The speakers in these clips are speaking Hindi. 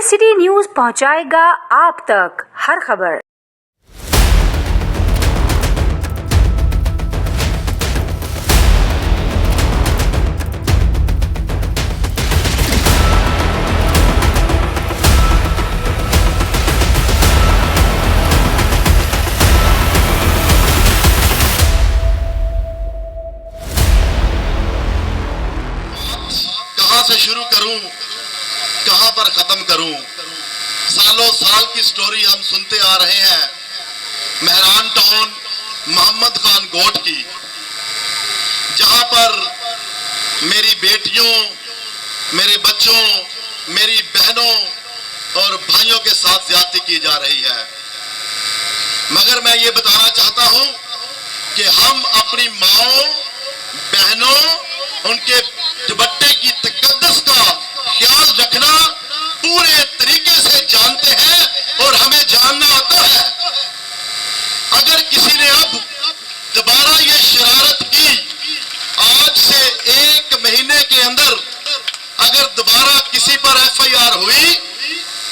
सिटी न्यूज पहुंचाएगा आप तक हर खबर। कहां से शुरू करूं, कहां पर खत्म करूं। सालों साल की स्टोरी हम सुनते आ रहे हैं मेहरान टाउन मोहम्मद खान गोट की, जहां पर मेरी बेटियों, मेरे बच्चों, मेरी बहनों और भाइयों के साथ ज्यादती की जा रही है। मगर मैं ये बताना चाहता हूं कि हम अपनी माओ, बहनों, उनके दुपट्टे की तकद्दुस का ख्याल रखना पूरे तरीके से जानते हैं और हमें जानना आता है। अगर किसी ने अब दोबारा ये शरारत की, आज से 1 महीने के अंदर अगर दोबारा किसी पर FIR हुई,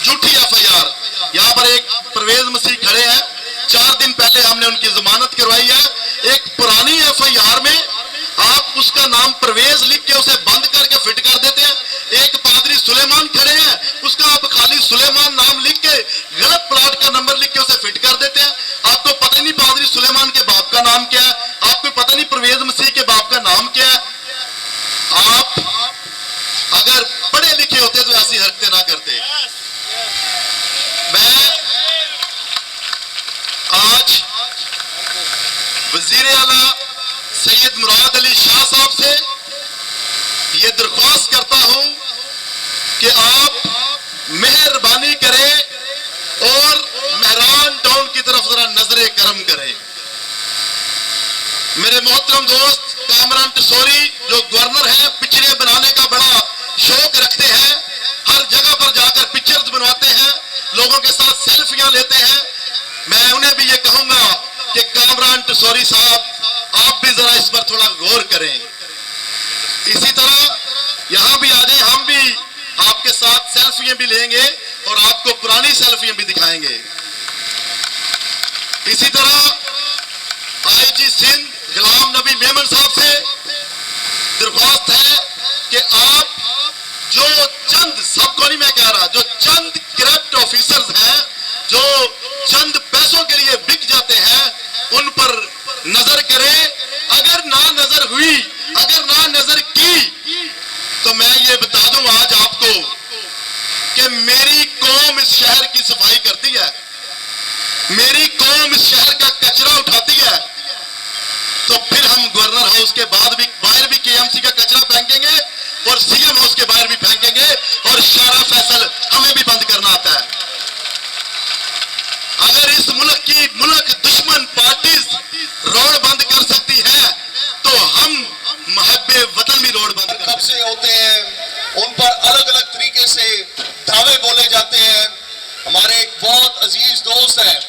झूठी FIR, यहां पर एक परवेज मसीह खड़े हैं, 4 दिन पहले हमने उनकी जमानत करवाई है। एक पुरानी FIR में आप उसका नाम परवेज लिख के उसे बंद करके फिट कर देते हैं। एक पादरी सुलेमान खड़े हैं, उसका आप खाली सुलेमान नाम लिख के गलत प्लाट का नंबर लिख के उसे फिट कर देते हैं। आपको पता नहीं पादरी सुलेमान के बाप का नाम क्या है, आपको पता नहीं परवेज मसीह के बाप का नाम क्या है। आप अगर पढ़े लिखे होते तो ऐसी हरकतें ना करते। मैं आज वजीर आला सैयद मुराद अली शाह साहब से ये दरख्वास्त करता हूं कि आप मेहरबानी करें और मेहरान टाउन की तरफ जरा नजरे करम करें। मेरे मोहतरम दोस्त कामरान टसोरी जो गवर्नर हैं, पिक्चरें बनाने का बड़ा शौक रखते हैं, हर जगह पर जाकर पिक्चर्स बनवाते हैं, लोगों के साथ सेल्फियां लेते हैं। मैं उन्हें भी ये कहूंगा कि कामरान टसोरी साहब, आप भी जरा इस पर थोड़ा गौर करें। इसी तरह यहां भी आ जाए, हम भी आपके साथ सेल्फियां भी लेंगे और आपको पुरानी सेल्फियां भी दिखाएंगे। इसी तरह IG सिंध गुलाम नबी मेमन साहब से दरख्वास्त है कि आप जो चंद, सबको नहीं मैं कह रहा, जो चंद करप्ट ऑफिसर्स हैं, जो चंद पैसों के लिए बिक जाते हैं, उन पर नजर करें। अगर ना नजर हुई, अगर ना नजर की, तो मैं ये बता दूं आज आपको कि मेरी कौम इस शहर की सफाई करती है, मेरी कौम इस शहर का कचरा उठाती है, तो फिर हम गवर्नर हाउस के बाद भी बाहर भी KMC का कचरा फेंकेंगे और CM हाउस के बाहर भी फेंकेंगे और शारा फैसल हमें भी बंद करना आता है। अगर इस मुल्क दुश्मन पार्टीज रोड बंद कर सकती है, तो हम महब्बे वतन भी रोड बंद कर। कब्जे होते हैं, उन पर अलग अलग तरीके से दावे बोले जाते हैं। हमारे एक बहुत अजीज दोस्त हैं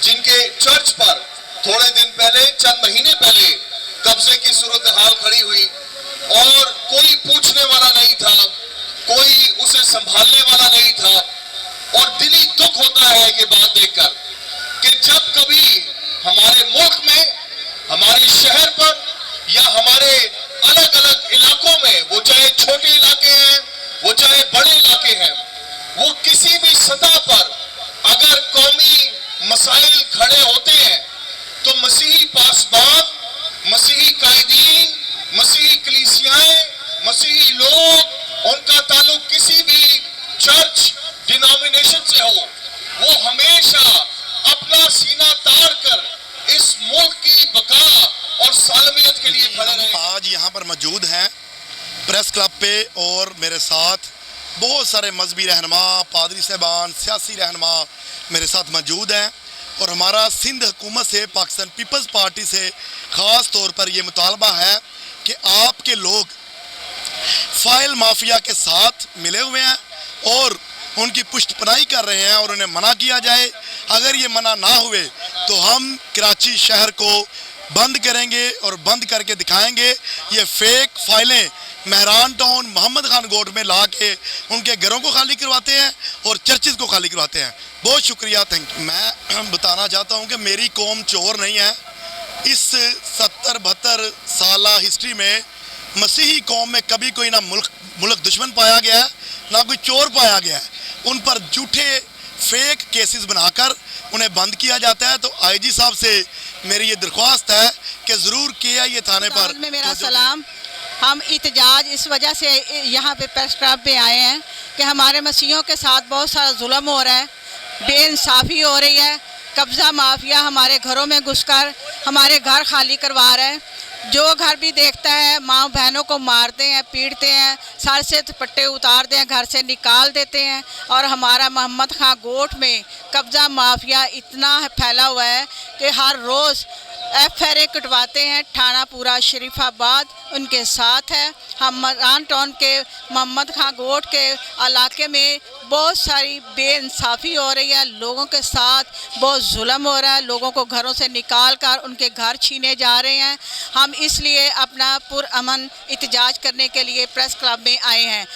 जिनके चर्च पर थोड़े दिन पहले, चंद महीने पहले कब्जे की सूरत हाल खड़ी हुई और कोई पूछने वाला नहीं था, कोई उसे संभालने वाला नहीं था। और दिली दुख होता है ये बात देखकर कि जब कभी हमारे मुल्क में, हमारे शहर पर या हमारे अलग अलग इलाकों में, वो चाहे छोटे इलाके हैं, वो चाहे बड़े इलाके हैं, वो किसी भी सतह पर अगर कौमी मसाइल खड़े होते हैं तो मसीही पासबान, मसीही कायदीन, मसीही कलीसियाएं, मसीही लोग, उनका ताल्लुक किसी भी चर्च डिनोमिनेशन से हो, वो हमेशा अपना सीना तार कर इस मुल्क की बका और सालमियत के लिए खड़े रहे। आज यहाँ पर मौजूद हैं प्रेस क्लब पे और मेरे साथ बहुत सारे मजहबी रहनुमा, पादरी साहबान, सियासी रहनुमा मेरे साथ मौजूद हैं और हमारा सिंध हुकूमत से, पाकिस्तान पीपल्स पार्टी से ख़ास तौर पर यह मुतालबा है कि आपके लोग फाइल माफिया के साथ मिले हुए हैं और उनकी पुष्टपनाही कर रहे हैं और उन्हें मना किया जाए। अगर ये मना ना हुए तो हम कराची शहर को बंद करेंगे और बंद करके दिखाएंगे ये फेक फाइलें मेहरान टाउन मोहम्मद खान गोट में ला के उनके घरों को खाली करवाते हैं और चर्चिज़ को खाली करवाते हैं। बहुत शुक्रिया, थैंक यू। मैं बताना चाहता हूँ कि मेरी कौम चोर नहीं है। इस 70-72 साल हिस्ट्री में मसीही कौम में कभी कोई ना मुल्क दुश्मन पाया गया है, ना कोई चोर पाया गया है। उन पर झूठे फेक केसेस बनाकर उन्हें बंद किया जाता है। तो आईजी साहब से मेरी ये दरख्वास्त है कि ज़रूर KIA थाने पर में मेरा सलाम। हम इतजाज इस वजह से यहाँ पे प्रेस क्लब पे आए हैं कि हमारे मसीहों के साथ बहुत सारा जुल्म हो रहा है, बेइंसाफ़ी हो रही है। कब्ज़ा माफिया हमारे घरों में घुसकर हमारे घर खाली करवा रहे हैं। जो घर भी देखता है माँ बहनों को मारते हैं, पीटते हैं, सर से दुपट्टे उतारते हैं, घर से निकाल देते हैं। और हमारा मोहम्मद खां गोट में कब्ज़ा माफिया इतना फैला हुआ है कि हर रोज़ FRA कटवाते हैं। थाना पूरा शरीफाबाद उनके साथ है। हम मेहरान टाउन के मोहम्मद खां गोट के इलाके में बहुत सारी बेइंसाफ़ी हो रही है, लोगों के साथ बहुत जुल्म हो रहा है, लोगों को घरों से निकाल कर उनके घर छीने जा रहे हैं। हम इसलिए अपना पुरअमन एहतजाज करने के लिए प्रेस क्लब में आए हैं।